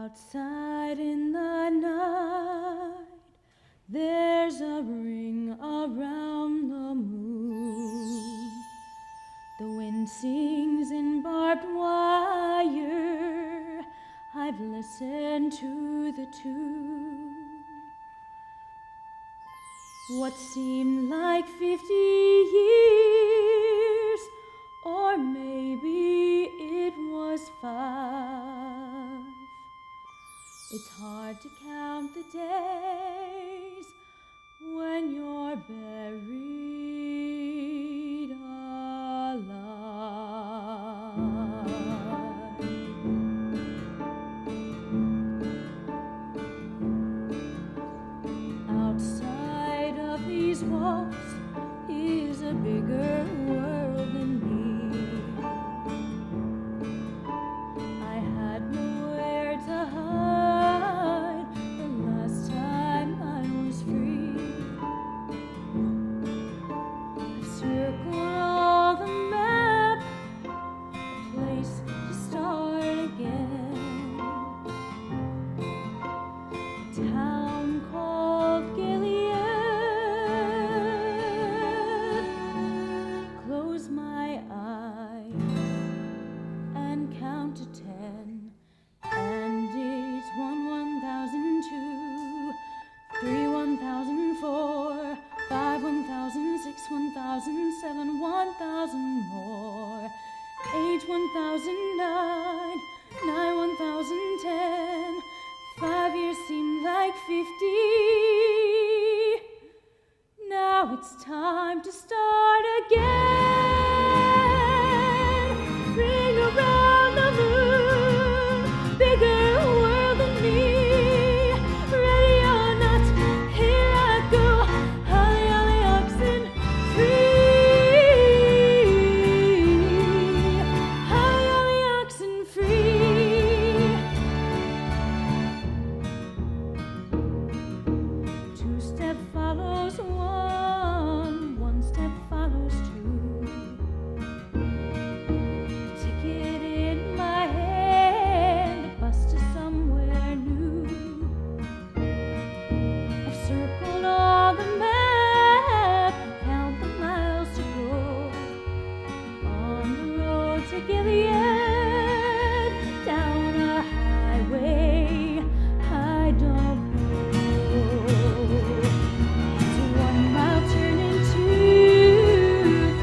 Outside in the night, there's a ring around the moon. The wind sings in barbed wire. I've listened to the tune. What seemed like 50 years, or maybe it was 5. It's hard to count the days when you're buried alive. Outside of these walls is a bigger world than me. I had nowhere to hide the last time I was free. I've circled all the map, a place to start again. A town called Gilead. Close my eyes and count to 10, and it's 1, 1,002, 3, 1,004, 5, 1,006, 1,007, 1,000 more, 8, 1,009, 9, 1,010. 5 years seem like 50. Now it's time to start again. Ring around the moon, bigger world than me. Ready or not, here I go. Holly, holly, oxen free. Holly, holly, oxen free. 2 step follows 1, 1 step follows 2. Ticket in my hand, the bus to somewhere new. I've circled all the map, count the miles to go. On the road to Gilead, down a highway I don't know. It's 1 mile turning 2,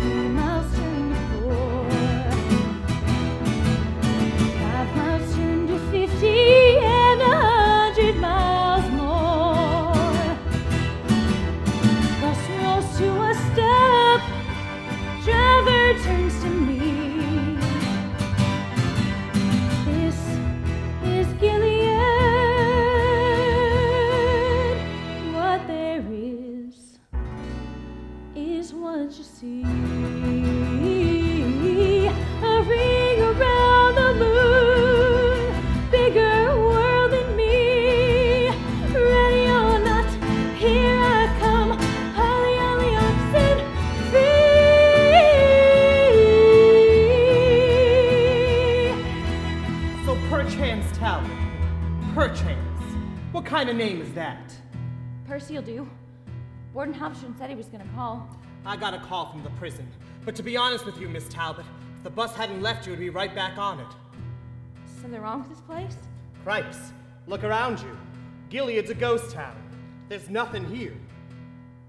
3 miles turning 4, 5 miles turn to 50, and 100 miles more. Bus rolls to a stop, driver turns to me. This is Gilead. What there is what you see. A ring around the moon, bigger world than me. Ready or not, here I come. Holly, holly, oxen free. So perchance, Talbot. Perchance. What kind of name is that? Percy'll do. Warden Hopsham said he was gonna call. I got a call from the prison. But to be honest with you, Miss Talbot, if the bus hadn't left you, it'd be right back on it. Something wrong with this place? Cripes, look around you. Gilead's a ghost town. There's nothing here.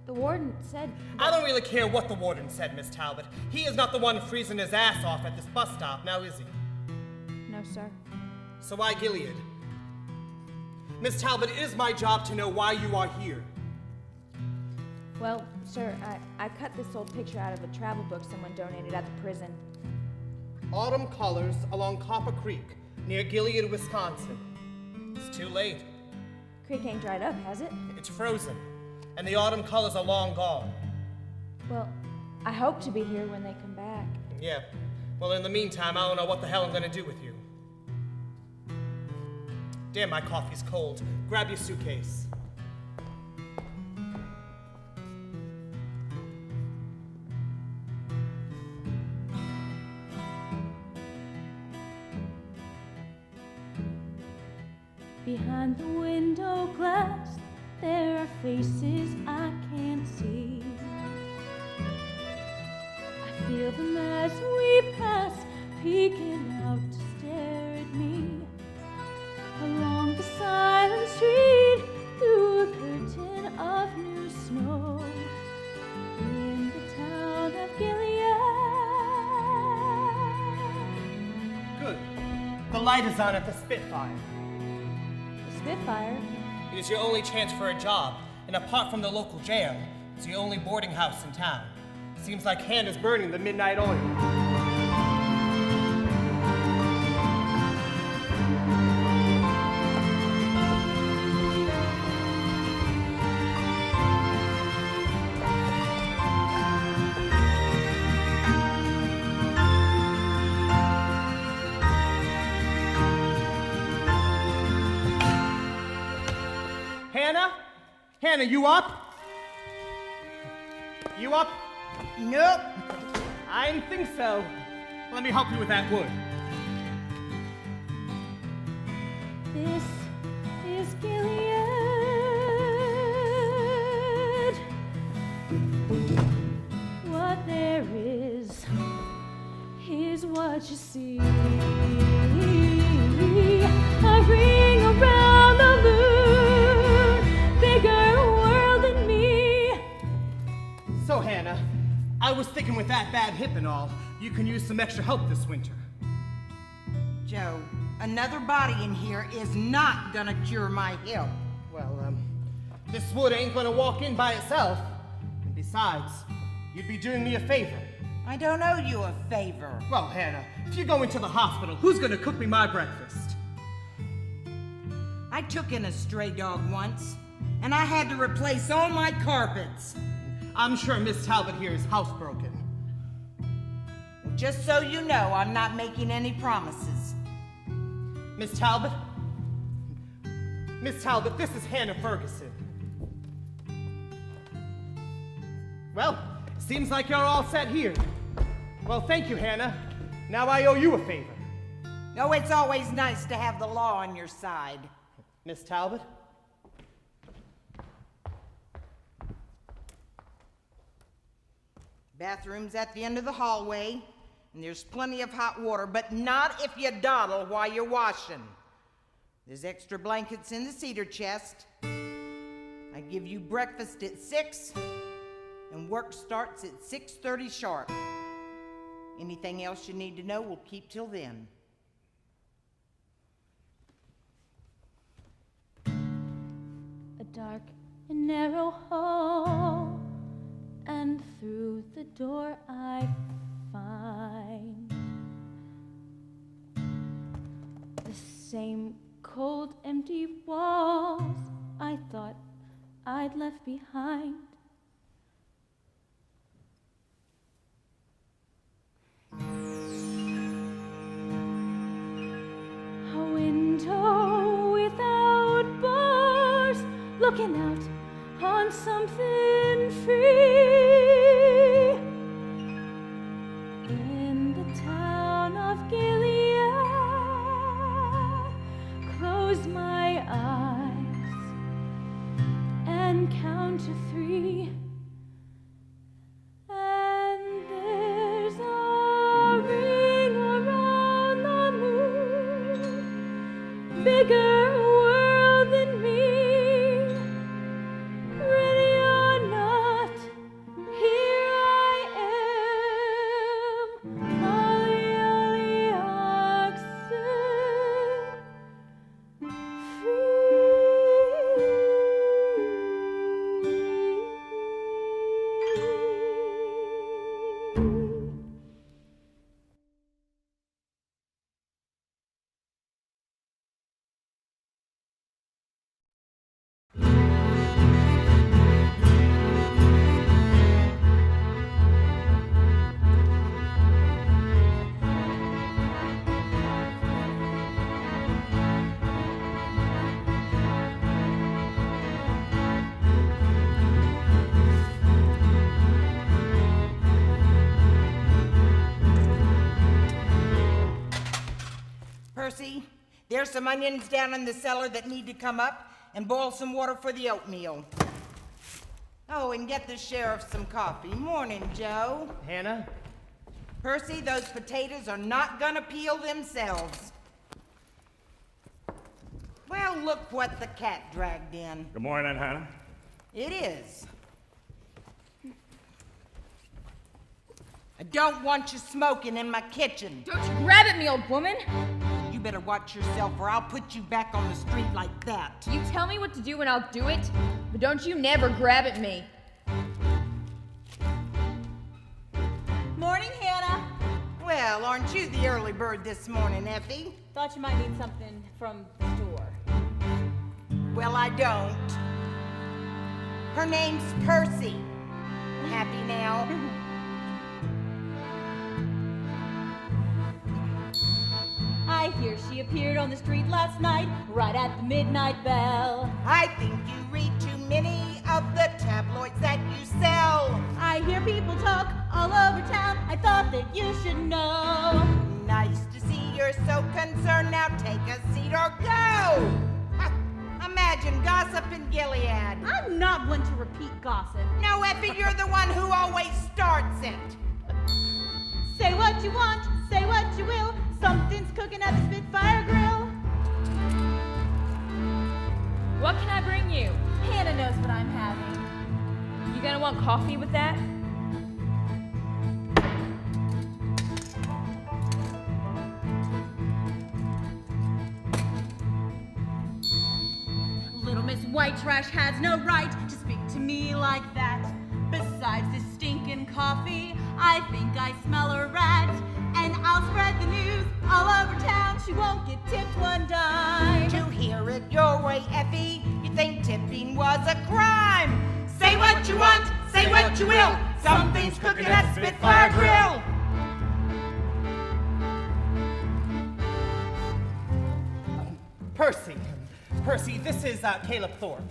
The warden said. I don't really care what the warden said, Miss Talbot. He is not the one freezing his ass off at this bus stop, now is he? No, sir. So why Gilead? Miss Talbot, it is my job to know why you are here. Well, sir, I cut this old picture out of a travel book someone donated at the prison. Autumn colors along Copper Creek, near Gilead, Wisconsin. It's too late. Creek ain't dried up, has it? It's frozen, and the autumn colors are long gone. Well, I hope to be here when they come back. Yeah. Well, in the meantime, I don't know what the hell I'm gonna do with you. Damn, my coffee's cold. Grab your suitcase. Behind the window glass, there are faces I can't see. I feel them as we pass, peeking out to stare at me. Along the silent street, through a curtain of new snow, in the town of Gilead. Good. The light is on at the Spitfire. The Spitfire? It is your only chance for a job, and apart from the local jail, it's the only boarding house in town. Seems like Hannah's burning the midnight oil. Hannah? Hannah, you up? You up? Nope. I didn't think so. Let me help you with that wood. This is Gilead. What there is what you see. A ring around the moon, bigger world than me. So, Hannah, I was thinking with that bad hip and all, you can use some extra help this winter. Joe, another body in here is not gonna cure my hip. Well, this wood ain't gonna walk in by itself. And besides, you'd be doing me a favor. I don't owe you a favor. Well, Hannah, if you go into the hospital, who's gonna cook me my breakfast? I took in a stray dog once, and I had to replace all my carpets. I'm sure Miss Talbot here is housebroken. Well, just so you know, I'm not making any promises. Miss Talbot? Miss Talbot, this is Hannah Ferguson. Well, seems like you're all set here. Well, thank you, Hannah. Now I owe you a favor. Oh, it's always nice to have the law on your side. Miss Talbot? Bathroom's at the end of the hallway, and there's plenty of hot water, but not if you dawdle while you're washing. There's extra blankets in the cedar chest. I give you breakfast at 6, and work starts at 6:30 sharp. Anything else you need to know, we'll keep till then. A dark and narrow hall, and through the door I find the same cold, empty walls I thought I'd left behind. A window without bars, looking out on something free. In the town of Gilead, close my eyes and count to 3. And there's a ring around the moon, bigger world than me. Ready or not, here I am. Holly, holly, oxen, free. Percy, There's some onions down in the cellar that need to come up, and boil some water for the oatmeal. Oh, and get the sheriff some coffee. Morning, Joe. Hannah? Percy, those potatoes are not gonna peel themselves. Well, look what the cat dragged in. Good morning, Hannah. It is. I don't want you smoking in my kitchen. Don't you grab at me, old woman! You better watch yourself or I'll put you back on the street like that. You tell me what to do and I'll do it, but don't you never grab at me. Morning, Hannah. Well, aren't you the early bird this morning, Effie? Thought you might need something from the store. Well, I don't. Her name's Percy. Happy now? I hear she appeared on the street last night, right at the midnight bell. I think you read too many of the tabloids that you sell. I hear people talk all over town. I thought that you should know. Nice to see you're so concerned. Now take a seat or go! Ha, imagine gossip in Gilead. I'm not one to repeat gossip. No, Effie, you're the one who always starts it. Say what you want, say what you will. Something's cooking at the Spitfire grill. What can I bring you? Hannah knows what I'm having. You gonna want coffee with that? Little Miss White Trash has no right to speak to me like that. Besides this stinking coffee, I think I smell a rat. And I'll spread the news all over town. She won't get tipped one dime. To hear it your way, Effie, you think tipping was a crime. Say what you want, say what you will. Something's cooking at Spitfire Grill. Percy, this is Caleb Thorpe,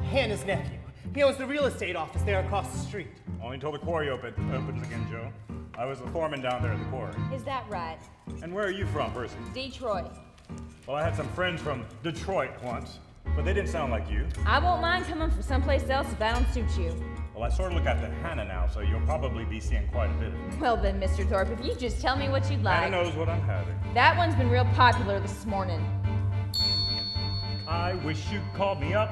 Hannah's nephew. He owns the real estate office there across the street. Only until the quarry opens again, Joe. I was the foreman down there at the quarry. Is that right? And where are you from, Percy? Detroit. Well, I had some friends from Detroit once, but they didn't sound like you. I won't mind coming from someplace else if that don't suit you. Well, I sort of look after Hannah now, so you'll probably be seeing quite a bit of me. Well then, Mr. Thorpe, if you just tell me what you'd like. Hannah knows what I'm having. That one's been real popular this morning. I wish you'd called me up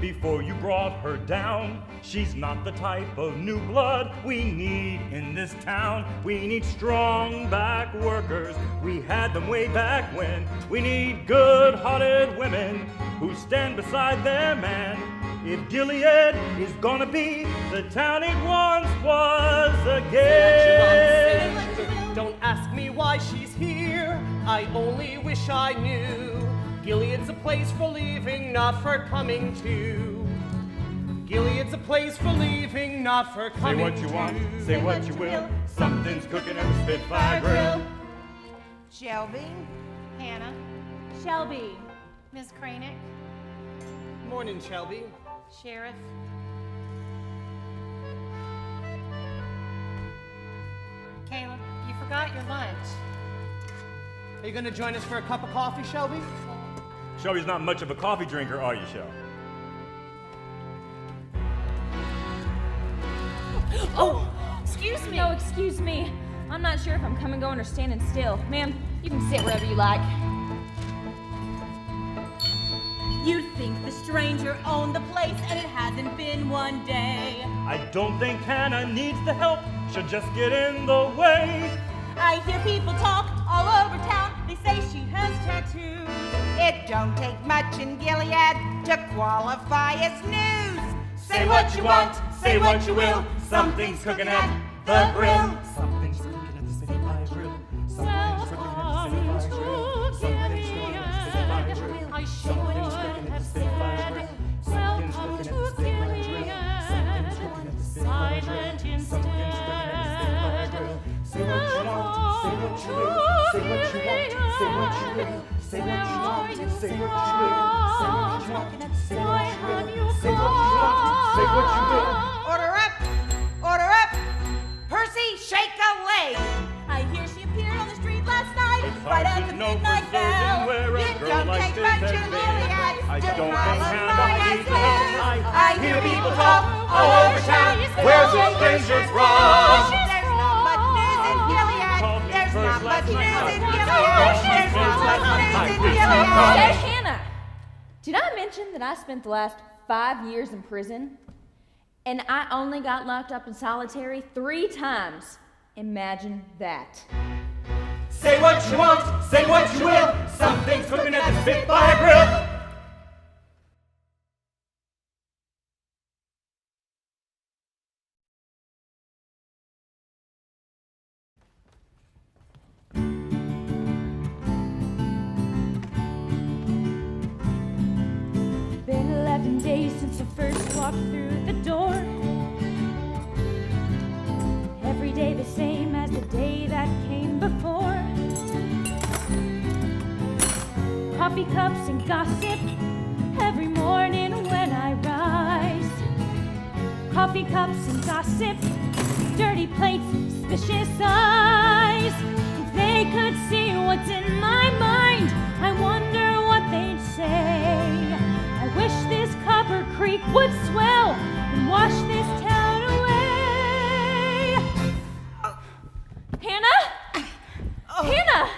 before you brought her down. She's not the type of new blood we need in this town. We need strong back workers. We had them way back when. We need good-hearted women who stand beside their man. If Gilead is gonna be the town it once was again. Don't ask me why she's here. I only wish I knew. Gilead's a place for leaving, not for coming to. Gilead's a place for leaving, not for Say coming what you to. want, say what you will. Something's cooking at the Spitfire Grill. Shelby? Hannah, Shelby. Miss Cranick, Morning, Shelby. Sheriff. Caleb, you forgot your lunch. Are you gonna join us for a cup of coffee, Shelby? Shelby's not much of a coffee drinker, are you, Shel? Oh! Excuse me! No, excuse me. I'm not sure if I'm coming, going, or standing still. Ma'am, you can sit wherever you like. You'd think the stranger owned the place, and it hasn't been one day. I don't think Hannah needs the help. She'll just get in the way. I hear people talk all over town. They say she has tattoos. It don't take much in Gilead to qualify as news. Say what you want, say what you will. Something's cooking at the grill. Something's cooking at the Spitfire Grill. Something's cooking at the Spitfire Grill. Something's cooking at the Spitfire Grill. I should Something's cooking at the Spitfire Grill. Something's cooking at the Spitfire Grill. Something's cooking at the Spitfire Grill. Something's cooking at the Spitfire Grill. Say what you want, say what you will. Say what you want, say what you will. Say what you want, say what you will. Say what you want, say what you will. Say what you want, say what you will. Order up! Order up! Percy, shake a leg! I hear she appeared on the street last night, It's right hard at to the know midnight for certain bell. where a You girl Attention, Gilead! I don't think Hannah needs Gilead. help tonight. I hear people talk all over town. Where's the strangers from? There's not much news in Gilead. There's not much news in Gilead. There's not much news in Gilead. Say, Hannah, did I mention that I spent the last 5 years in prison? And I only got locked up in solitary 3 times. Imagine that. Say what you want, say what you will. Something's cooking at the Spitfire grill. Been 11 days since I first walked through the door. Every day the same as the day that came before. Coffee cups and gossip every morning when I rise. Coffee cups and gossip, dirty plates, suspicious eyes. If they could see what's in my mind, I wonder what they'd say. I wish this copper creek would swell and wash this town away. Hannah? Hannah!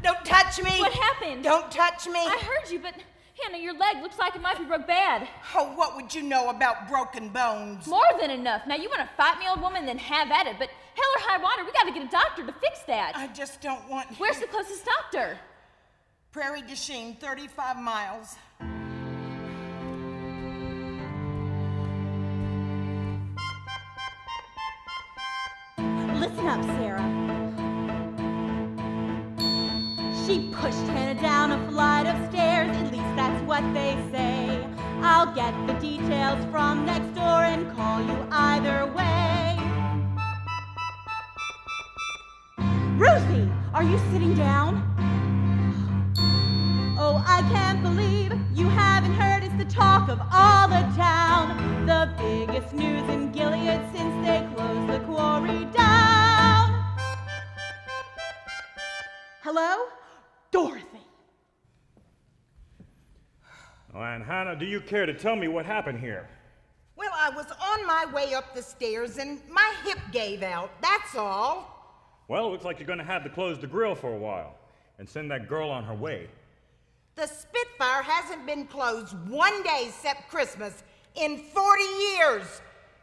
Don't touch me. What happened? Don't touch me. I heard you, but Hannah, your leg looks like it might be broke bad. Oh, what would you know about broken bones? More than enough. Now, you want to fight me, old woman, then have at it. But hell or high water, we got to get a doctor to fix that. I just don't want... Where's the closest doctor? Prairie du Chien, 35 miles. Listen up, Sarah. She pushed Hannah down a flight of stairs, at least that's what they say. I'll get the details from next door and call you either way. Ruthie, are you sitting down? Oh, I can't believe you haven't heard it's the talk of all the town. The biggest news in Gilead since they closed the quarry down. Hello? Dorothy. Oh, and Hannah, do you care to tell me what happened here? Well, I was on my way up the stairs and my hip gave out, that's all. Well, it looks like you're going to have to close the grill for a while and send that girl on her way. The Spitfire hasn't been closed one day except Christmas in 40 years.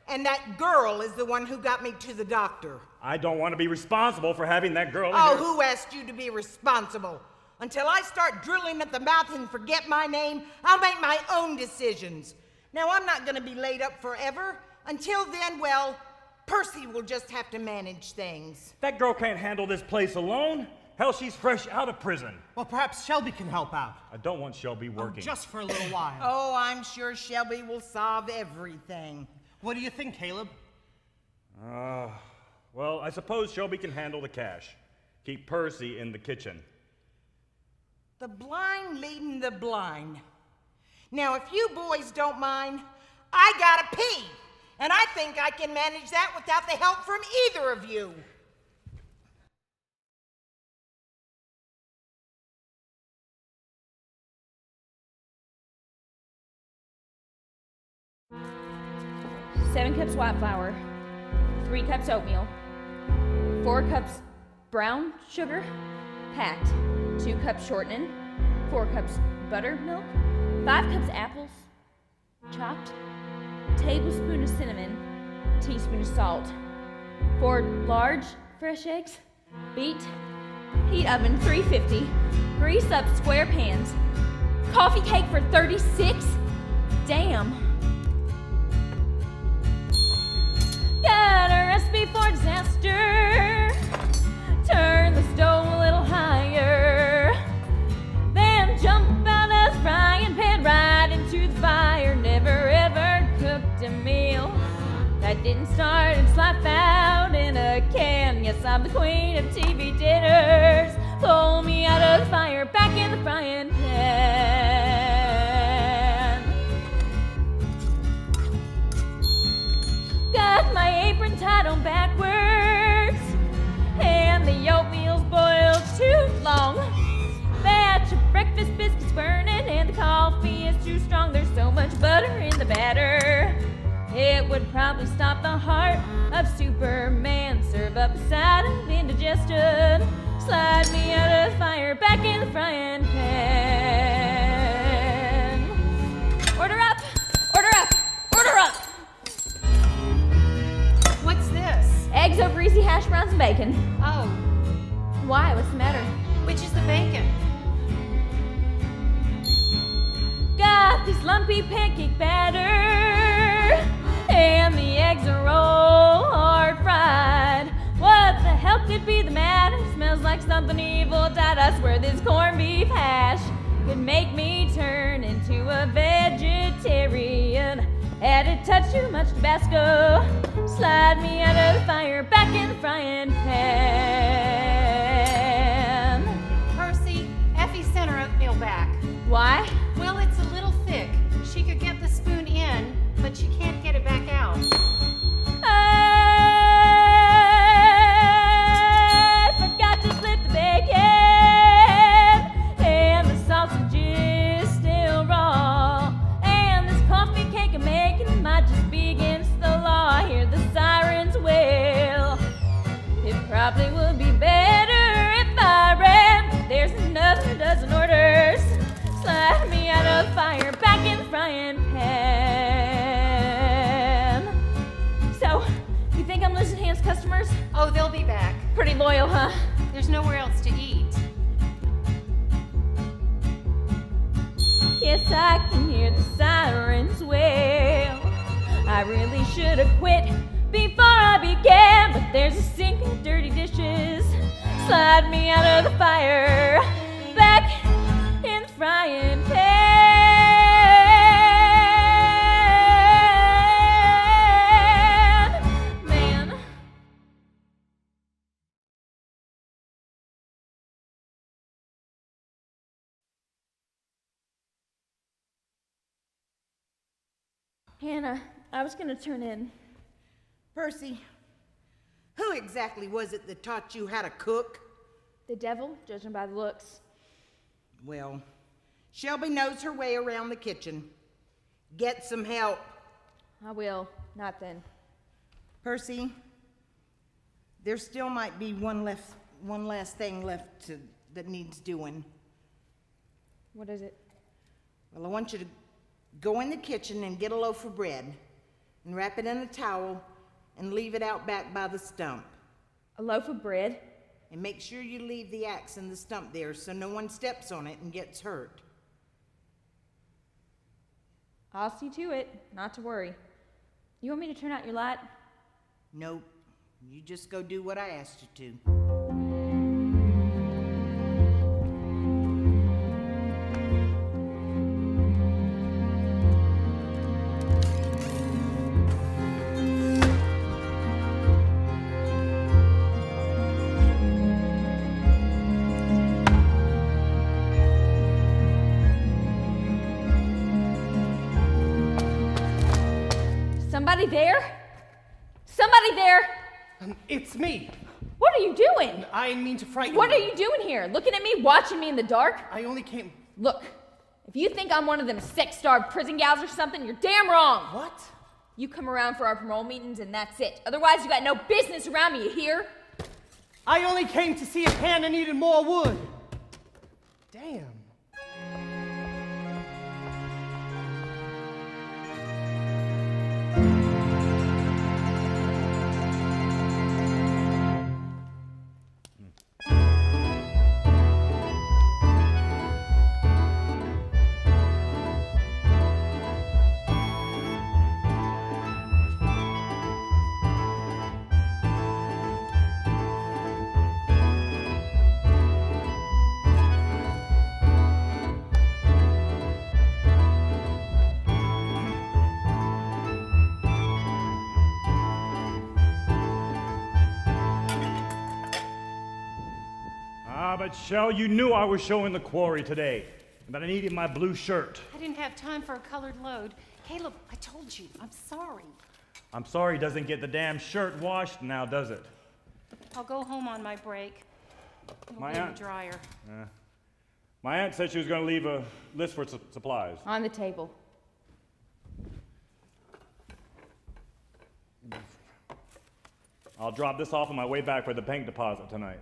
And that girl is the one who got me to the doctor. I don't want to be responsible for having that girl in Oh, here. who asked you to be responsible? Until I start drilling at the mouth and forget my name, I'll make my own decisions. Now, I'm not going to be laid up forever. Until then, well, Percy will just have to manage things. That girl can't handle this place alone. Hell, she's fresh out of prison. Well, perhaps Shelby can help out. I don't want Shelby working. Just for a little while. Oh, I'm sure Shelby will solve everything. What do you think, Caleb? Well, I suppose Shelby can handle the cash. Keep Percy in the kitchen. The blind leading the blind. Now, if you boys don't mind, I gotta pee. And I think I can manage that without the help from either of you. Seven cups white flour, 3 cups oatmeal, 4 cups brown sugar, packed, 2 cups shortening, 4 cups buttermilk, 5 cups apples, chopped, tablespoon of cinnamon, teaspoon of salt, 4 large fresh eggs, beat, heat oven 350, grease up square pans, coffee cake for 36, damn. Got a recipe for disaster. Turn the stove a little higher. Then jump out of the frying pan right into the fire. Never ever cooked a meal that didn't start and slap out in a can. Yes, I'm the queen of TV dinners. Pull me out of the fire, back in the frying pan. Got my apron tied on backwards, and the oatmeal's boiled too probably stop the heart of Superman. Serve up a side of indigestion. Slide me out of the fire, back in the frying pan. Order up! Order up! Order up! What's this? Eggs over easy hash browns and bacon. Oh, Why? What's the matter? which is the bacon? Got this lumpy pancake batter, and the eggs are all hard fried. What the hell could be the matter? Smells like something evil died. I swear this corned beef hash could make me turn into a vegetarian. Add a touch too much Tabasco. Slide me out of the fire, back in the frying pan. Percy, Effie sent her oatmeal back. Why? Well, it's a little thick. She could get the spoon in, but she can't get it back out. I forgot to split the bacon, and the sausage is still raw, and this coffee cake I'm making might just be against the law. I hear the sirens wail. It probably would be better if I ran, but there's another dozen orders. Slide me out of the fire, back in the frying pan. So, you think I'm losing hands, customers? Oh, they'll be back. Pretty loyal, huh? There's nowhere else to eat. Yes, I can hear the sirens wail. I really should have quit before I began, but there's a sink of dirty dishes. Slide me out of the fire, back in the frying pan. Man. Hannah, I was gonna turn in. Percy, who exactly was it that taught you how to cook? The devil, judging by the looks. Well, Shelby knows her way around the kitchen. Get some help. I will. Not then. Percy, there still might be one last thing left that needs doing. What is it? Well, I want you to go in the kitchen and get a loaf of bread and wrap it in a towel and leave it out back by the stump. A loaf of bread? And make sure you leave the axe in the stump there so no one steps on it and gets hurt. I'll see to it. Not to worry. You want me to turn out your light? Nope. You just go do what I asked you to. Somebody there? Somebody there? It's me. What are you doing? I didn't mean to frighten What you. are you doing here? Looking at me, watching me in the dark? I only came... Look, if you think I'm one of them sex-starved prison gals or something, you're damn wrong. What? You come around for our parole meetings and that's it. Otherwise, you got no business around me, you hear? I only came to see if Hannah needed more wood. Damn. But Shell, you knew I was showing the quarry today, and that I needed my blue shirt. I didn't have time for a colored load. Caleb, I told you. I'm sorry. I'm sorry it doesn't get the damn shirt washed now, does it? I'll go home on my break. It'll My be in aunt- the dryer. My aunt said she was going to leave a list for supplies. On the table. I'll drop this off on my way back for the bank deposit tonight.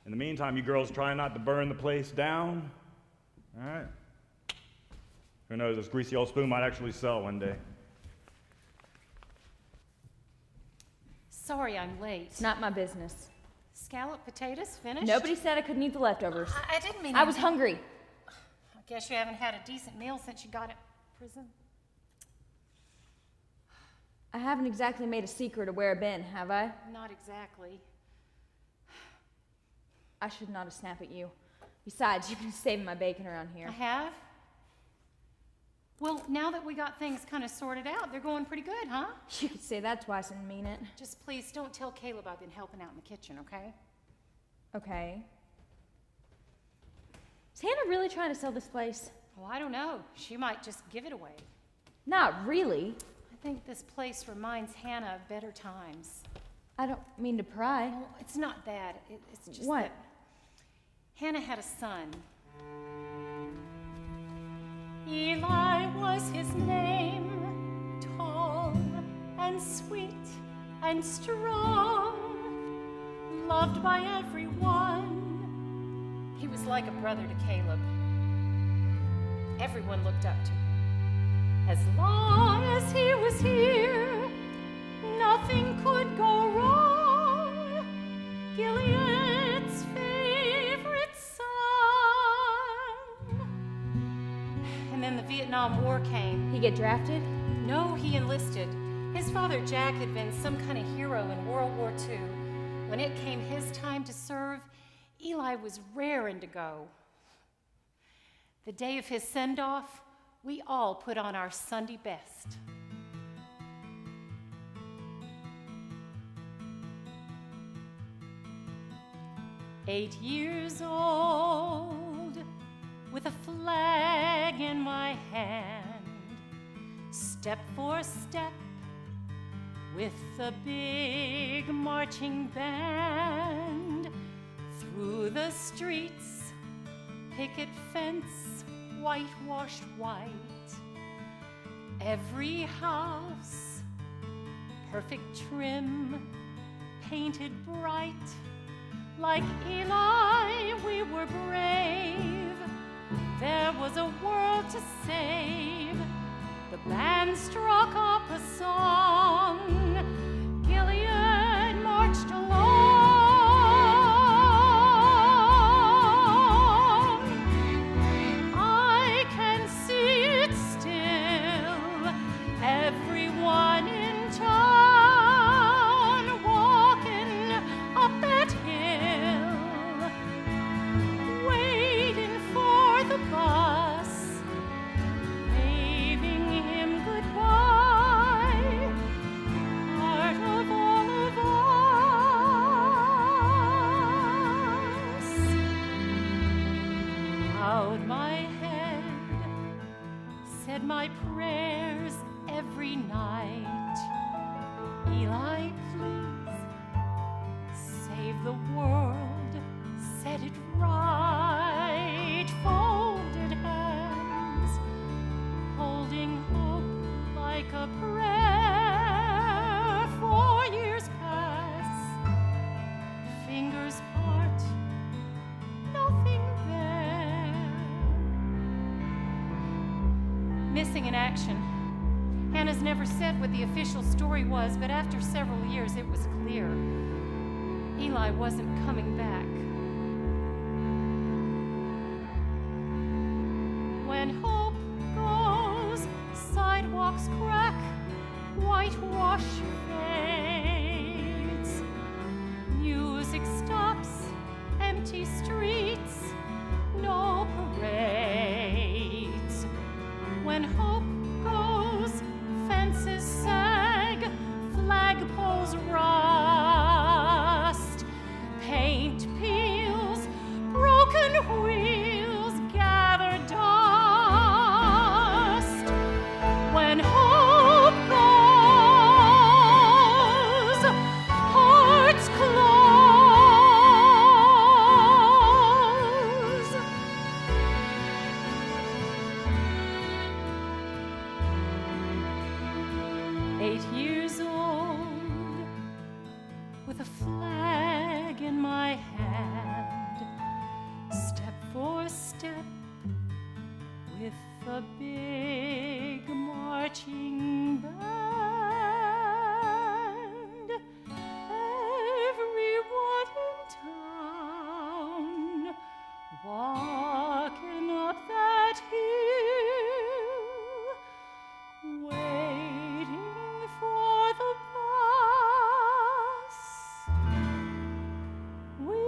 In the meantime, you girls try not to burn the place down. All right? Who knows, this greasy old spoon might actually sell one day. Sorry I'm late. It's not my business. Scalloped potatoes finished? Nobody said I couldn't eat the leftovers. I didn't mean I was anything. hungry. I guess you haven't had a decent meal since you got out of prison. I haven't exactly made a secret of where I've been, have I? Not exactly. I should not have snapped at you. Besides, you've been saving my bacon around here. I have? Well, now that we got things kind of sorted out, they're going pretty good, huh? You could say that twice and mean it. Just please don't tell Caleb I've been helping out in the kitchen, okay? Okay. Is Hannah really trying to sell this place? Well, I don't know. She might just give it away. Not really. I think this place reminds Hannah of better times. I don't mean to pry. Well, it's not that. It's just What? that Hannah had a son. Eli was his name, tall and sweet and strong, loved by everyone. He was like a brother to Caleb. Everyone looked up to him. As long as he was here, nothing could go wrong. Gilead's favorite son. And then the Vietnam War came. He get drafted? No, he enlisted. His father, Jack, had been some kind of hero in World War II. When it came his time to serve, Eli was raring to go. The day of his send-off, we all put on our Sunday best. "8 years old, with a flag in my hand, step for step, with a big marching band, through the streets, picket fence, whitewashed white, every house, perfect trim, painted bright. Like Eli, we were brave. There was a world to save. The band struck up a song. Gilead marched along. I can see it still. Everyone in town walking up that hill, waiting for the bus, waving him goodbye, part of all of us. Bowed my head, said my prayers every night. Eli, please, save the world, set it right. Folded hands, holding hope like a prayer. 4 years pass, fingers part, nothing there. Missing in action. Hannah's never said what the official story was, but after several years it was clear. Eli wasn't coming back. When hope goes, sidewalks crack, whitewash fades. Music stops, empty streets, no parades. When hope goes, fences sag, flagpoles rust, paint peels, broken wheels gather dust. When hope goes, hearts close. 8 years old, with a big marching band. Everyone in town walking up that hill, waiting for the bus. We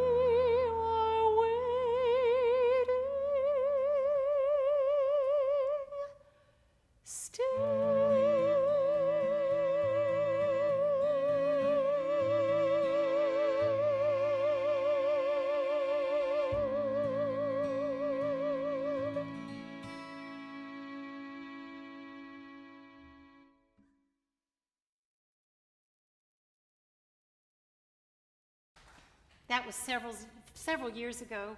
are waiting That was several years ago.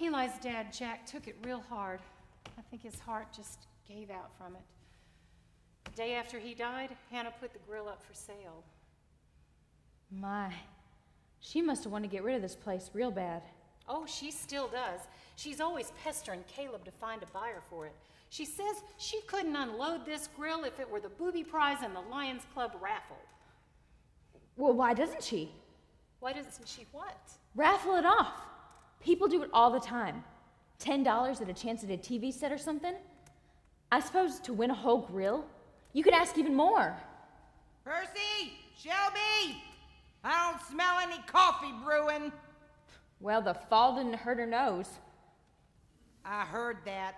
Eli's dad, Jack, took it real hard. I think his heart just gave out from it. The day after he died, Hannah put the grill up for sale. My, she must have wanted to get rid of this place real bad. Oh, she still does. She's always pestering Caleb to find a buyer for it. She says she couldn't unload this grill if it were the booby prize in the Lions Club raffle. Well, why doesn't she? Why doesn't she what? Raffle it off. People do it all the time. $10 at a chance at a TV set or something. I suppose to win a whole grill, you could ask even more. Percy! Shelby! I don't smell any coffee brewing. Well, the fall didn't hurt her nose. I heard that.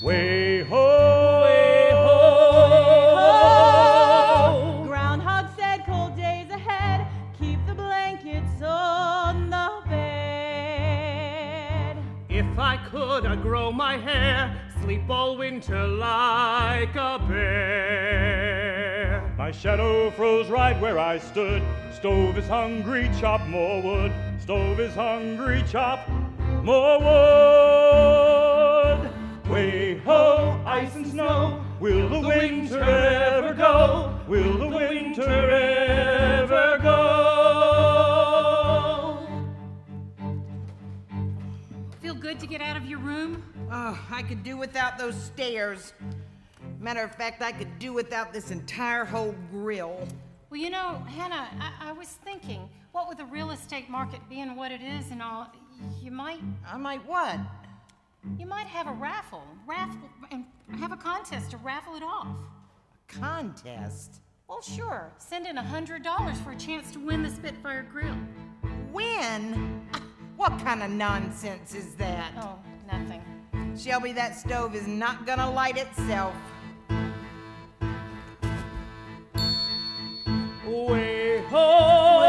Way ho, way ho. Groundhog said cold days ahead. Keep the blankets on the bed. If I could, I'd grow my hair, sleep all winter like a bear. My shadow froze right where I stood. Stove is hungry, chop more wood. Stove is hungry, chop more wood. Way ho, ice and snow. Will the winter ever go? Will the winter ever go? Feel good to get out of your room? Oh, I could do without those stairs. Matter of fact, I could do without this entire whole grill. Well, you know, Hannah, I was thinking, what with the real estate market being what it is and all, you might I might what? have a raffle and have a contest to raffle it off. Contest? Well, sure. Send in $100 for a chance to win the Spitfire grill. When? What kind of nonsense is that? Oh, nothing. Shelby, that stove is not gonna light itself. Way ho,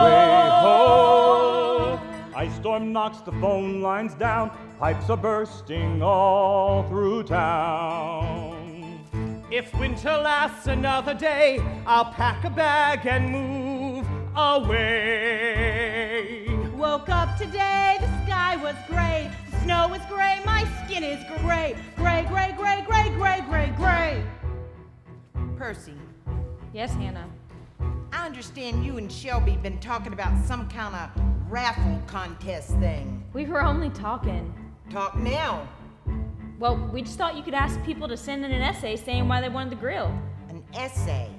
Way ho! Ice storm knocks the phone lines down. Pipes are bursting all through town. If winter lasts another day, I'll pack a bag and move away. Woke up today, the sky was gray. The snow was gray, my skin is gray. Gray, gray, gray, gray, gray, gray, gray. Percy, Yes, Hannah. I understand you and Shelby been talking about some kind of raffle contest thing. We were only talking. Talk now. Well, we just thought you could ask people to send in an essay saying why they wanted the grill. An essay.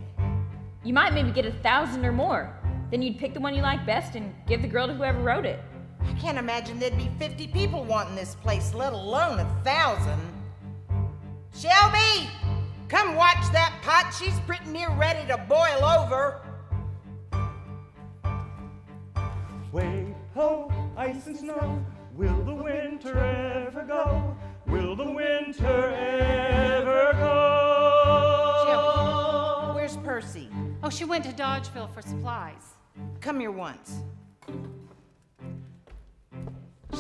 You might maybe get 1,000 or more. Then you'd pick the one you like best and give the grill to whoever wrote it. I can't imagine there'd be 50 people wanting this place, let alone 1,000. Shelby! Come watch that pot. She's pretty near ready to boil over. Way ho, ice and snow. Will the winter ever go? Will the winter ever go? Shelby, where's Percy? Oh, she went to Dodgeville for supplies. Come here once.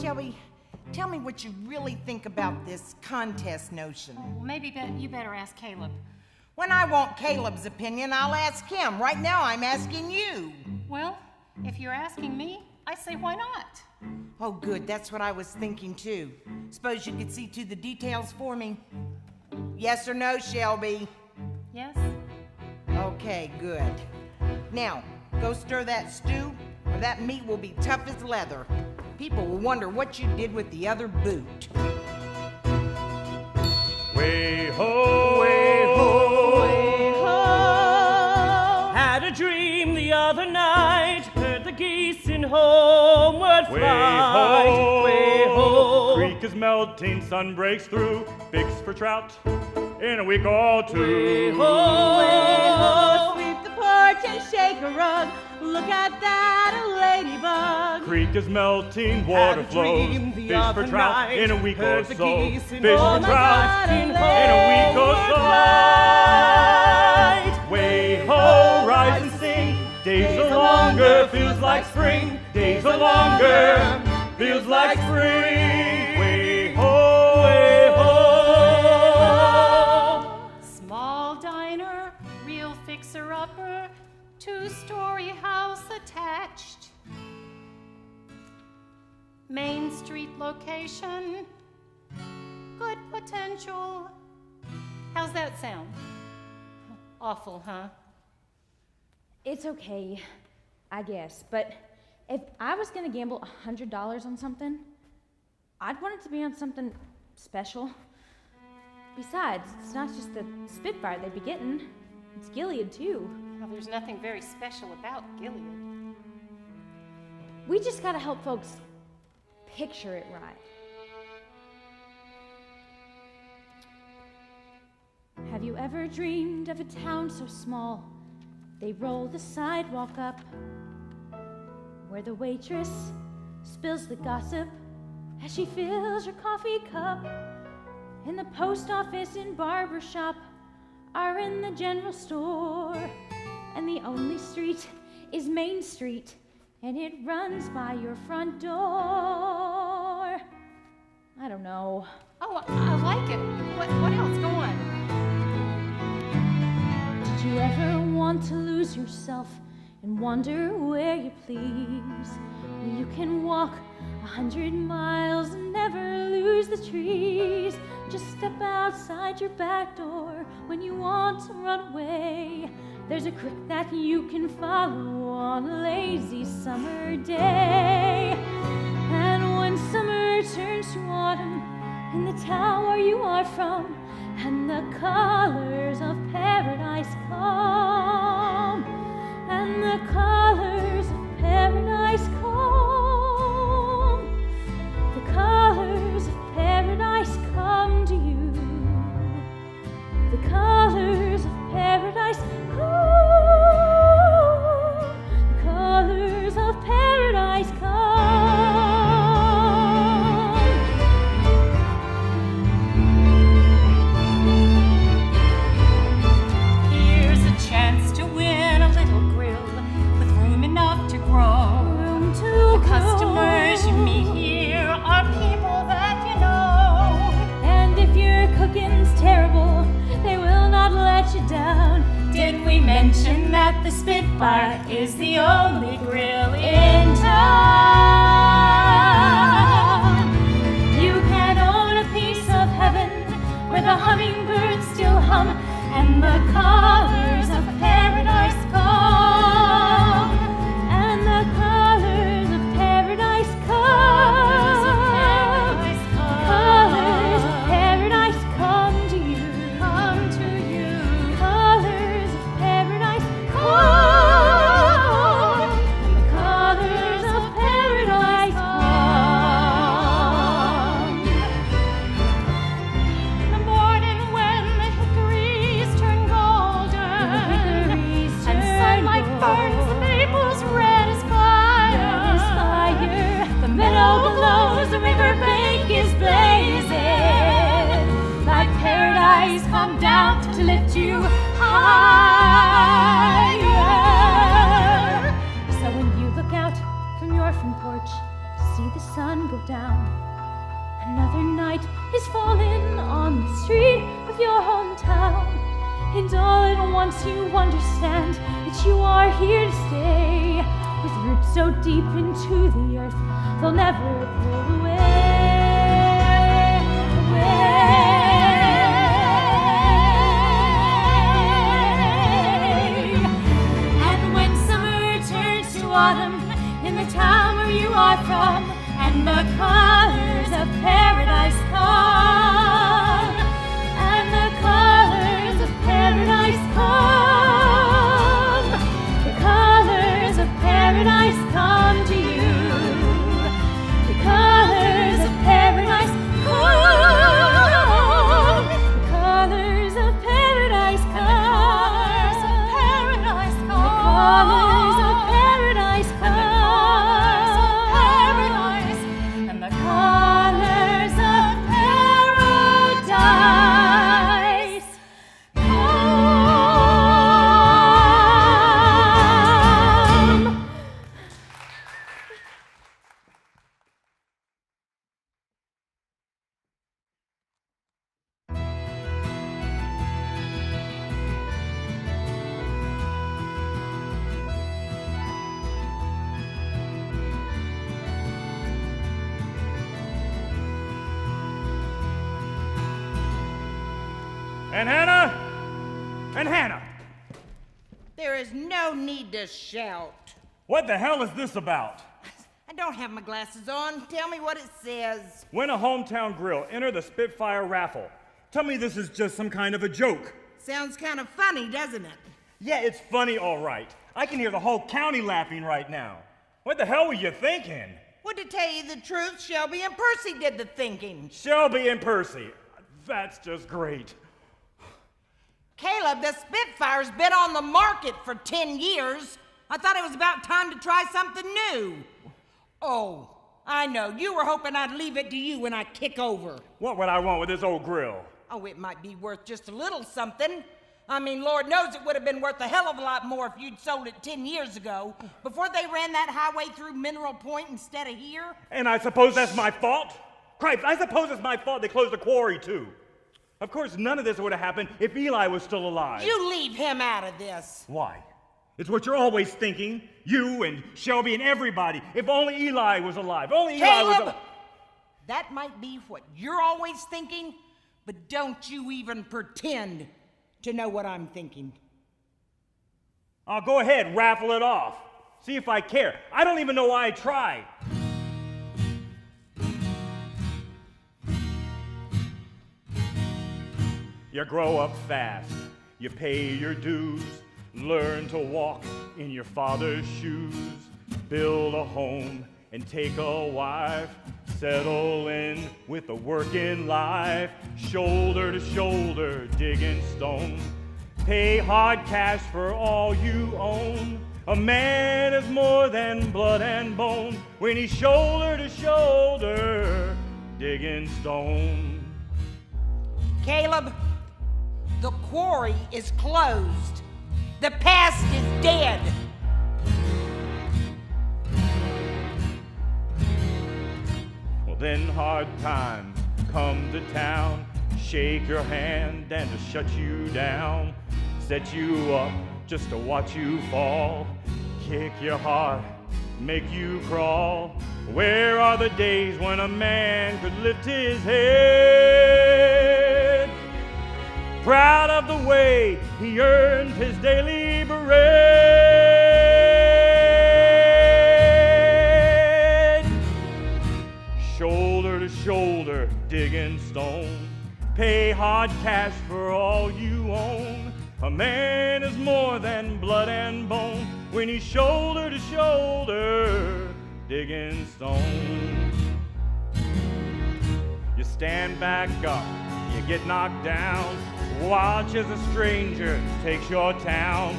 Shelby, tell me what you really think about this contest notion. Well, maybe you better ask Caleb. When I want Caleb's opinion, I'll ask him. Right now, I'm asking you. Well, if you're asking me, I say why not? Oh, good. That's what I was thinking, too. Suppose you could see to the details for me. Yes or no, Shelby? Yes? Okay, good. Now, go stir that stew, or that meat will be tough as leather. People will wonder what you did with the other boot. Way ho, Way ho, Way ho. Had a dream the other night, heard the geese in homeward way flight. ho, Way ho. Creek is melting, sun breaks through. Fix for trout in a week or two. Way ho. Oh, sweep the porch and shake a rug. Look at that, a ladybug. Creek is melting, Had water a flows. dream the Fish for other trout night, in a week or heard the so. geese Fish in for homeward trout flight. in a week or so. Way ho, rise and sing. Days are longer, feels like spring. Days are longer, feels like spring. Way ho, way ho. Small diner, real fixer-upper, two-story house attached. Main Street location, good potential. How's that sound? Awful, huh? It's okay, I guess. But if I was gonna gamble $100 on something, I'd want it to be on something special. Besides, it's not just the Spitfire they'd be getting. It's Gilead, too. Well, there's nothing very special about Gilead. We just gotta help folks picture it right. Have you ever dreamed of a town so small they roll the sidewalk up, where the waitress spills the gossip as she fills your coffee cup, and the post office and barber shop are in the general store, and the only street is Main Street, and it runs by your front door? I don't know. Oh, I like it. What else? Go on. Did you ever want to lose yourself and wander where you please? Where you can walk 100 miles and never lose the trees. Just step outside your back door when you want to run away. There's a creek that you can follow on a lazy summer day. And when summer turns to autumn in the town where you are from, and the colors of paradise come, and the colors of paradise come, the colors of paradise come to you, the colors of paradise come, the colors of paradise come. Here's a chance to win a little grill with room enough to grow. Room to The customers you meet here are people that you know. And if your cooking's terrible, they will not let you down. Did we mention that the Spitfire is the only grill in town? You can own a piece of heaven where the hummingbirds still hum and the colors of paradise come, and the colors of paradise come, colors of paradise come to you, colors of paradise come, and the colors of paradise come. The morning when the hickories turn golden, and sunlight burns the maples red as fire. The meadow glows, the river bank is blazing, like paradise come down to lift you higher. So when you look out from your front porch to see the sun go down, another night is falling on the street of your hometown, and all at once you understand that you are here to stay, with roots so deep into the earth they'll never pull away. And when summer turns to autumn in the town where you are from, and the colors of paradise come, and the colors of paradise come, the colors of paradise come to you, the colors of paradise come, the colors of paradise come, the colors of paradise come, the colors of paradise come. And the colors of paradise come. And Hannah! And Hannah! There is no need to shout. What the hell is this about? I don't have my glasses on. Tell me what it says. Win a hometown grill. Enter the Spitfire raffle. Tell me this is just some kind of a joke. Sounds kind of funny, doesn't it? Yeah, it's funny, all right. I can hear the whole county laughing right now. What the hell were you thinking? Well, to tell you the truth, Shelby and Percy did the thinking. Shelby and Percy. That's just great. Caleb, the Spitfire's been on the market for 10 years. I thought it was about time to try something new. Oh, I know. You were hoping I'd leave it to you when I kick over. What would I want with this old grill? Oh, it might be worth just a little something. I mean, Lord knows it would have been worth a hell of a lot more if you'd sold it 10 years ago, before they ran that highway through Mineral Point instead of here. And I suppose that's my fault? Cripes, I suppose it's my fault they closed the quarry, too. Of course, none of this would have happened if Eli was still alive. You leave him out of this. Why? It's what you're always thinking. You and Shelby and everybody. If only Eli was alive. If only Eli was Caleb, alive. that might be what you're always thinking, but don't you even pretend to know what I'm thinking. I'll go ahead, raffle it off. See if I care. I don't even know why I tried. You grow up fast, you pay your dues, learn to walk in your father's shoes, build a home and take a wife, settle in with a working life, shoulder to shoulder digging stone, pay hard cash for all you own. A man is more than blood and bone when he's shoulder to shoulder digging stone. Caleb, the quarry is closed. The past is dead. Well, then hard times come to town, shake your hand and to shut you down, set you up just to watch you fall, kick your heart, make you crawl. Where are the days when a man could lift his head, proud of the way he earned his daily bread? Shoulder to shoulder digging stone, pay hard cash for all you own. A man is more than blood and bone when he's shoulder to shoulder digging stone. You stand back up, you get knocked down, watch as a stranger takes your town.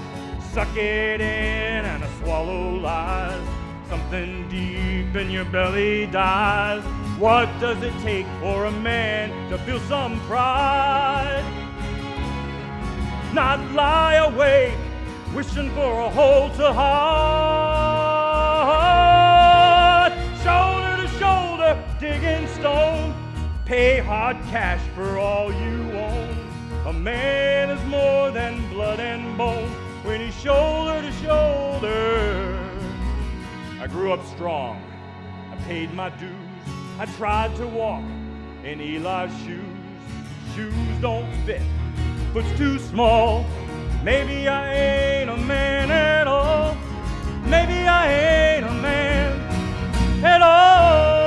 Suck it in and swallow lies. Something deep in your belly dies. What does it take for a man to feel some pride? Not lie awake, wishing for a hole to heart. Shoulder to shoulder, digging stone, pay hard cash for all you own. A man is more than blood and bone when he's shoulder to shoulder. I grew up strong. I paid my dues. I tried to walk in Eli's shoes. Shoes don't fit, foot's too small. Maybe I ain't a man at all. Maybe I ain't a man at all.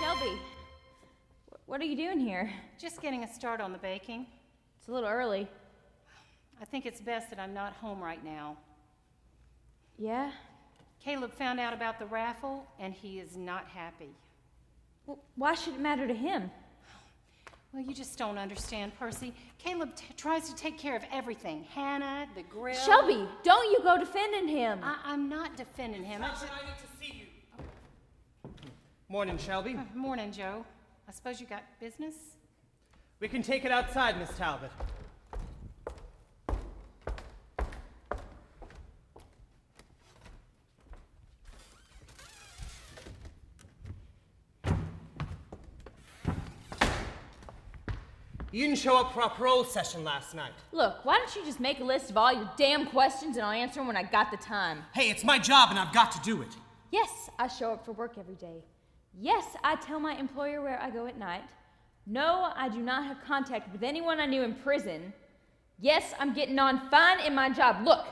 Shelby, what are you doing here? Just getting a start on the baking. It's a little early. I think it's best that I'm not home right now. Yeah? Caleb found out about the raffle, and he is not happy. Well, why should it matter to him? Well, you just don't understand, Percy. Caleb tries to take care of everything. Hannah, the grill. Shelby, don't you go defending him. I'm not defending him. It's Talbot, I need to see you. Morning, Shelby. Morning, Joe. I suppose you got business? We can take it outside, Miss Talbot. You didn't show up for our parole session last night. Look, why don't you just make a list of all your damn questions and I'll answer them when I got the time. Hey, it's my job and I've got to do it. Yes, I show up for work every day. Yes, I tell my employer where I go at night. No, I do not have contact with anyone I knew in prison. Yes, I'm getting on fine in my job. Look,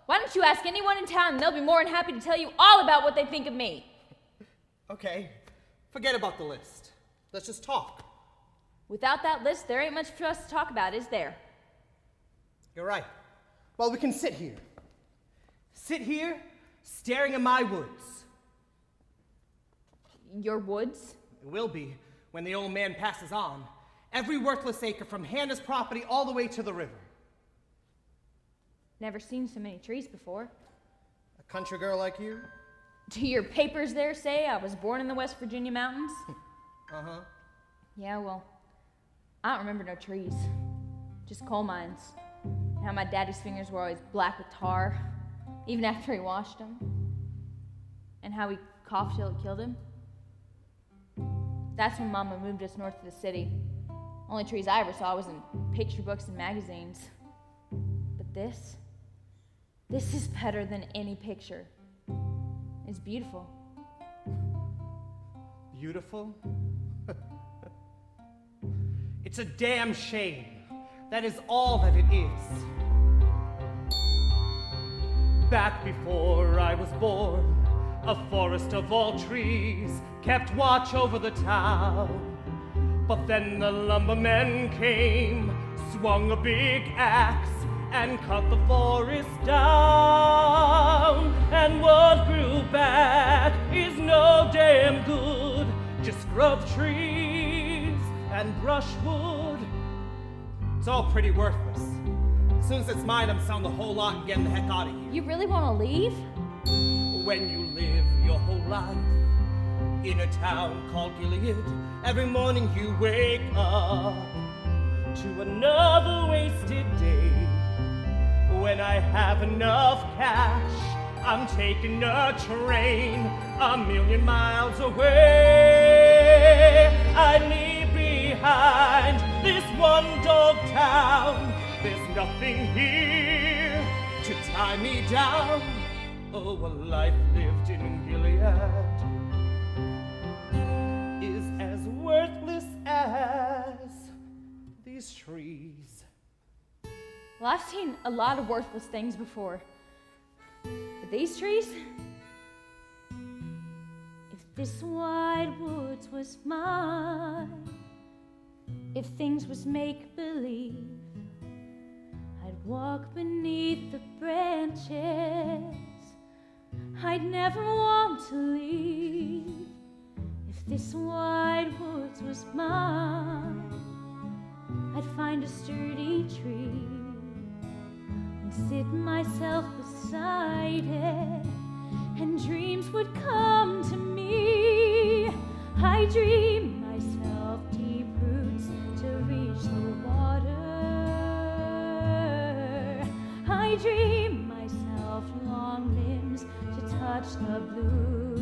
why don't you ask anyone in town and they'll be more than happy to tell you all about what they think of me. Okay, forget about the list. Let's just talk. Without that list, there ain't much for us to talk about, is there? You're right. Well, we can sit here. Sit here, staring at my woods. Your woods? It will be when the old man passes on. Every worthless acre from Hannah's property all the way to the river. Never seen so many trees before. A country girl like you? Do your papers there say I was born in the West Virginia mountains? Uh-huh. Yeah, well, I don't remember no trees. Just coal mines. And how my daddy's fingers were always black with tar, even after he washed them. And how he coughed till it killed him. That's when Mama moved us north of the city. Only trees I ever saw was in picture books and magazines. But this is better than any picture. It's beautiful. Beautiful? It's a damn shame. That is all that it is. Back before I was born, a forest of all trees kept watch over the town. But then the lumbermen came, swung a big axe, and cut the forest down. And what grew back is no damn good, just scrub trees and brushwood. It's all pretty worthless. As soon as it's mine, I'm selling the whole lot and getting the heck out of here. You really want to leave? When you live your whole life in a town called Gilead, every morning you wake up to another wasted day. When I have enough cash, I'm taking a train 1,000,000 miles away. I leave behind this one dog town. There's nothing here to tie me down. Oh, a life lived in Gilead is as worthless as these trees. Well, I've seen a lot of worthless things before. But these trees? If this wide woods was mine, if things was make-believe, I'd walk beneath the branches. I'd never want to leave. If this wide woods was mine, I'd find a sturdy tree and sit myself beside it, and dreams would come to me. I dream myself deep roots to reach the water. I dream myself long limbs to touch the blue.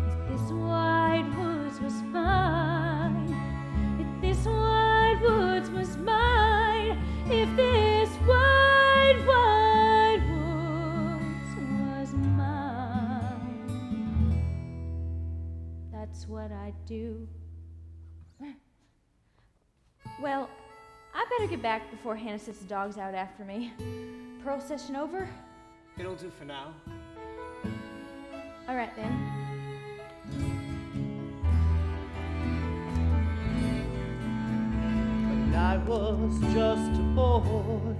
If this wide woods was mine, if this wide woods was mine, if this wide woods was mine, that's what I'd do. Well, I better get back before Hannah sets the dogs out after me. Pearl session over? It'll do for now. All right then. When I was just a boy,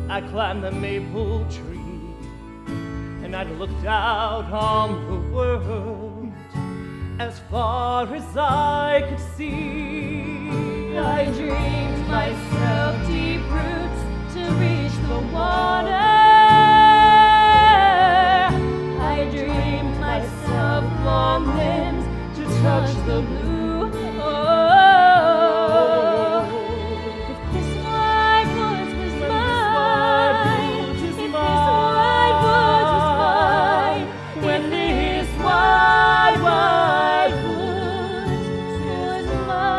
I climbed the maple tree, and I'd looked out on the world as far as I could see. I dreamed myself deep roots to reach the water. I dreamed myself long limbs to touch the blue. Oh, if this wide woods was mine, if this wide woods was mine, when this wide woods was mine.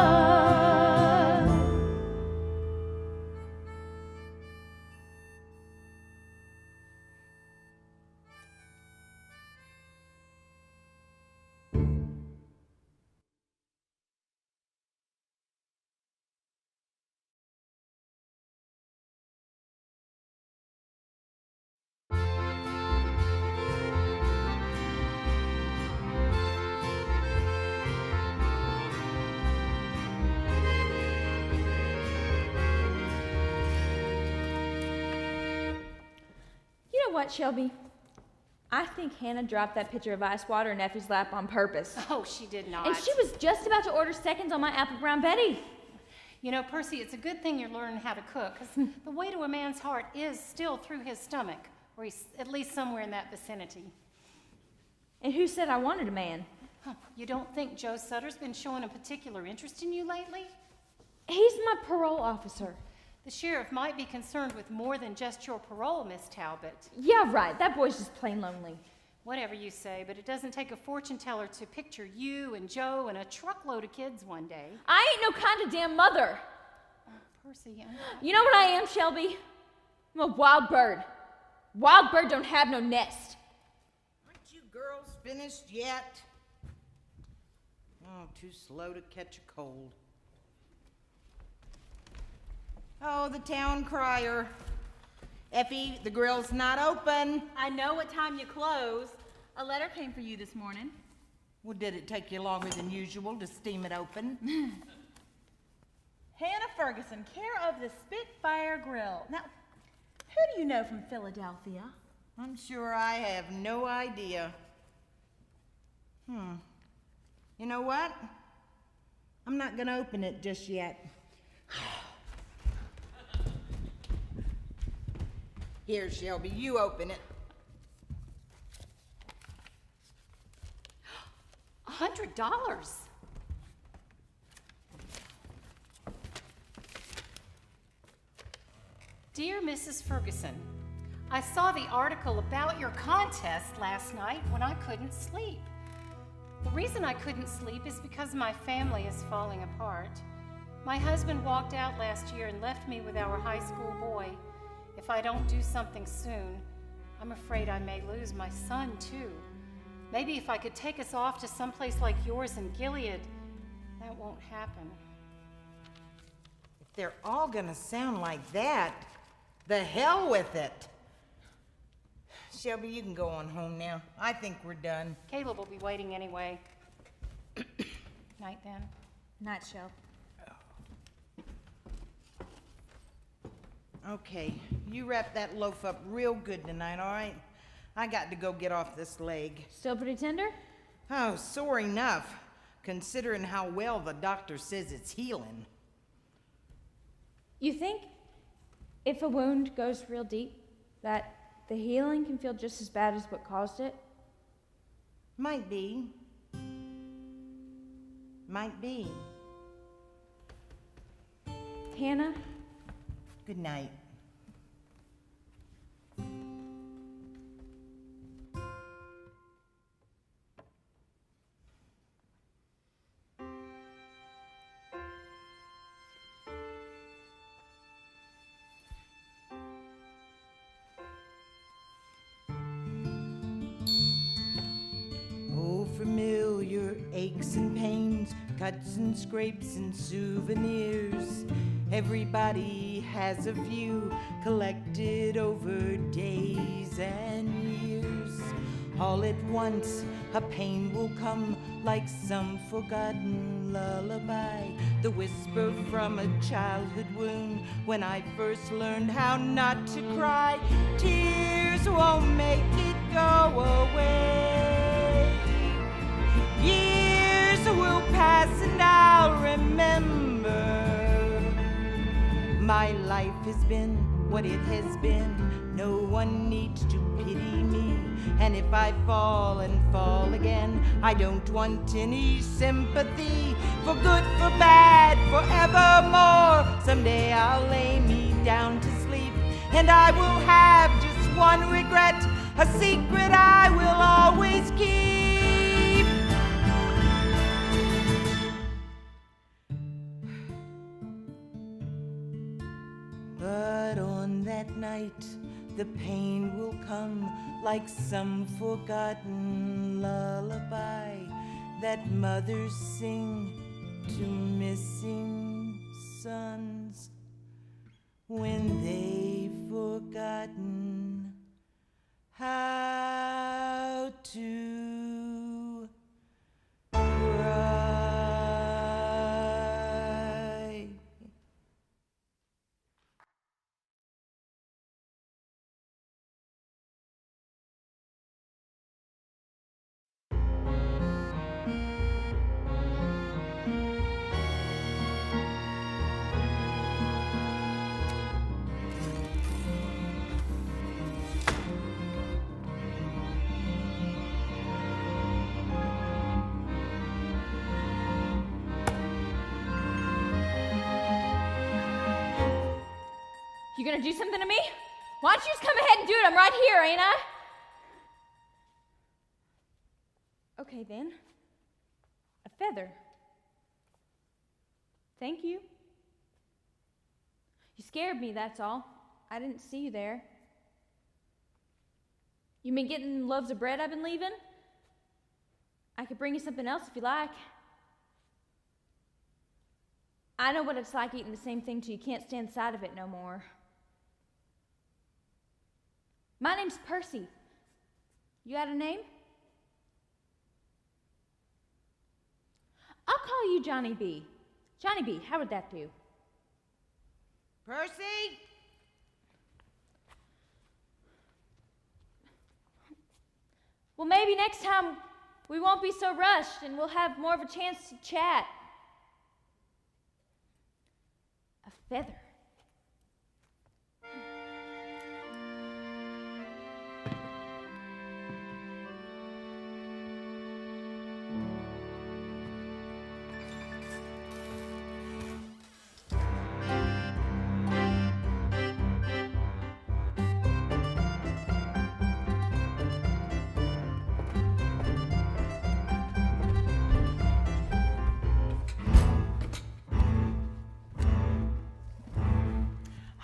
You know what, Shelby? I think Hannah dropped that pitcher of ice water in Effie's lap on purpose. Oh, she did not. And she was just about to order seconds on my apple brown Betty. You know, Percy, it's a good thing you're learning how to cook, because the way to a man's heart is still through his stomach, or he's at least somewhere in that vicinity. And who said I wanted a man? Huh. You don't think Joe Sutter's been showing a particular interest in you lately? He's my parole officer. The sheriff might be concerned with more than just your parole, Miss Talbot. Yeah, right. That boy's just plain lonely. Whatever you say, but it doesn't take a fortune teller to picture you and Joe and a truckload of kids one day. I ain't no kind of damn mother. Percy, You know what I am, Shelby? I'm a wild bird. Wild bird don't have no nest. Aren't you girls finished yet? Oh, too slow to catch a cold. Oh, the town crier. Effie, the grill's not open. I know what time you close. A letter came for you this morning. Well, did it take you longer than usual to steam it open? Hannah Ferguson, care of the Spitfire Grill. Now, who do you know from Philadelphia? I'm sure I have no idea. You know what? I'm not gonna open it just yet. Here, Shelby, you open it. $100. Dear Mrs. Ferguson, I saw the article about your contest last night when I couldn't sleep. The reason I couldn't sleep is because my family is falling apart. My husband walked out last year and left me with our high school boy. If I don't do something soon, I'm afraid I may lose my son too. Maybe if I could take us off to someplace like yours in Gilead, that won't happen. If they're all gonna sound like that, the hell with it. Shelby, you can go on home now. I think we're done. Caleb will be waiting anyway. Night then. Night, Shel. Okay, you wrap that loaf up real good tonight, all right? I got to go get off this leg. Still pretty tender? Oh, sore enough, considering how well the doctor says it's healing. You think if a wound goes real deep, that the healing can feel just as bad as what caused it? Might be. Might be. Hannah, Good night. Oh, familiar aches and pains, cuts and scrapes and souvenirs. Everybody has a few collected over days and years. All at once, a pain will come like some forgotten lullaby. The whisper from a childhood wound when I first learned how not to cry. Tears won't make it go away. Years will pass and I'll remember. My life has been what it has been. No one needs to pity me. And if I fall and fall again, I don't want any sympathy. For good, for bad, forevermore. Someday I'll lay me down to sleep, and I will have just one regret, a secret I will always keep. But on that night, the pain will come like some forgotten lullaby that mothers sing to missing sons when they've forgotten how to cry. you gonna do something to me? Why don't you just come ahead and do it? I'm right here, ain't I? Okay, then. A feather. Thank you. You scared me, that's all. I didn't see you there. You been getting loaves of bread I've been leaving? I could bring you something else if you like. I know what it's like eating the same thing till you can't stand the sight of it no more. My name's Percy. You got a name? I'll call you Johnny B. Johnny B, how would that do? Percy? Well, maybe next time we won't be so rushed and we'll have more of a chance to chat. A feather.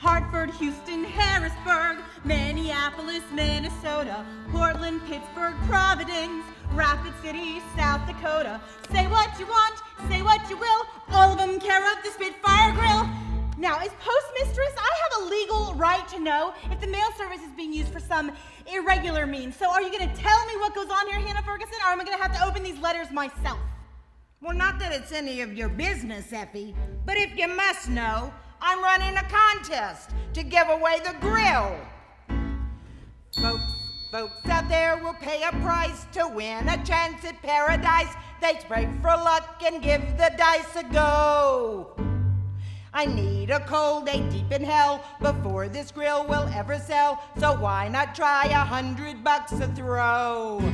Hartford, Houston, Harrisburg, Minneapolis, Minnesota, Portland, Pittsburgh, Providence, Rapid City, South Dakota. Say what you want, say what you will, all of them care of the Spitfire grill. Now, as postmistress, I have a legal right to know if the mail service is being used for some irregular means. So are you going to tell me what goes on here, Hannah Ferguson, or am I going to have to open these letters myself? Well, not that it's any of your business, Effie, but if you must know, I'm running a contest to give away the grill. Folks out there will pay a price to win a chance at paradise. They spray for luck and give the dice a go. I need a cold day deep in hell before this grill will ever sell. So why not try $100 a throw?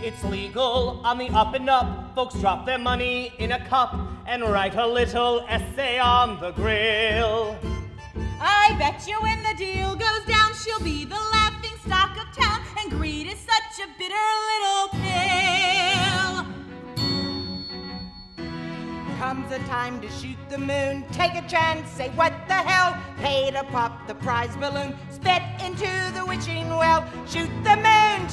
It's legal on the up and up. Folks drop their money in a cup and write a little essay on the grill. I bet you when the deal goes down, she'll be the laughing stock of town, and greed is such a bitter little pill. Comes a time to shoot the moon, take a chance, say what the hell, pay to pop the prize balloon, spit into the witching well. Shoot the moon,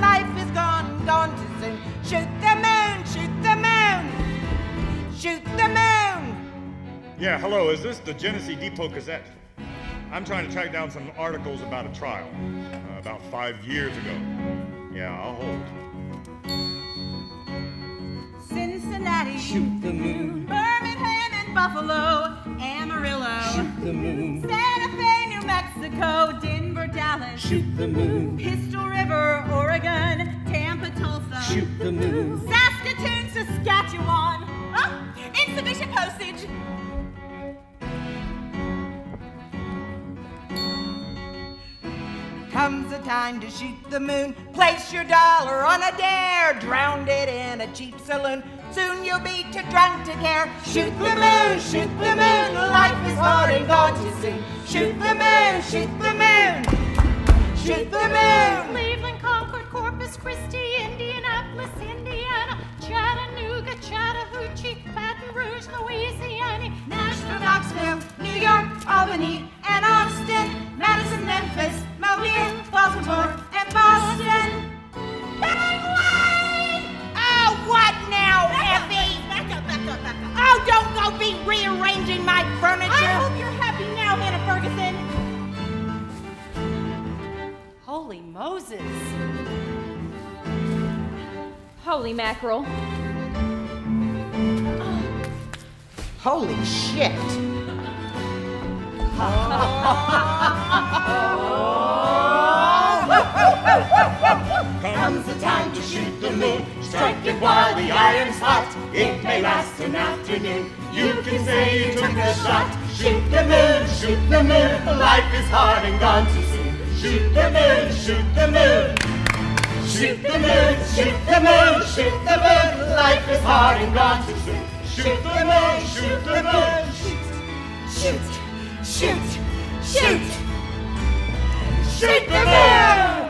life is gone, gone too soon. Shoot the moon, shoot the moon, shoot the moon. Yeah, hello, is this the Genesee Depot Gazette? I'm trying to track down some articles about a trial, about 5 years ago. Yeah, I'll hold. Cincinnati, Shoot the moon. Birmingham and Buffalo, Amarillo, Shoot the moon. Santa Fe, New Mexico, Denver, Dallas, Shoot the moon. Pistol River, Oregon, Tampa, Tulsa, Shoot the moon. Saskatoon, Saskatchewan. Oh, insufficient postage. Comes a time to shoot the moon, place your dollar on a dare, drown it in a cheap saloon. Soon you'll be too drunk to care. Shoot the moon, life is hard and gone too soon. Shoot the moon, shoot the moon, shoot the moon. Cleveland, Concord, Corpus Christi, Indianapolis, Indiana, Chattanooga, Chattahoochee, Baton Rouge, Louisiana, Nashville, Knoxville, New York, Albany, and Austin, Madison, Memphis, Mobile, Baltimore, and Boston. Oh, what now, Effie? Back up. Oh, don't go be rearranging my furniture. I hope you're happy now, Hannah Ferguson. Holy Moses. Holy mackerel. Holy shit. Comes the time to shoot the moon. Strike it while the iron's hot. It may last an afternoon. You can say you took a shot. Shoot the moon, shoot the moon. Life is hard and gone too soon. Shoot the moon, shoot the moon. Shoot the moon, shoot the moon, shoot the moon. Life is hard and gone too soon. Shoot the moon, shoot the moon. Shoot, shoot, shoot, shoot the moon.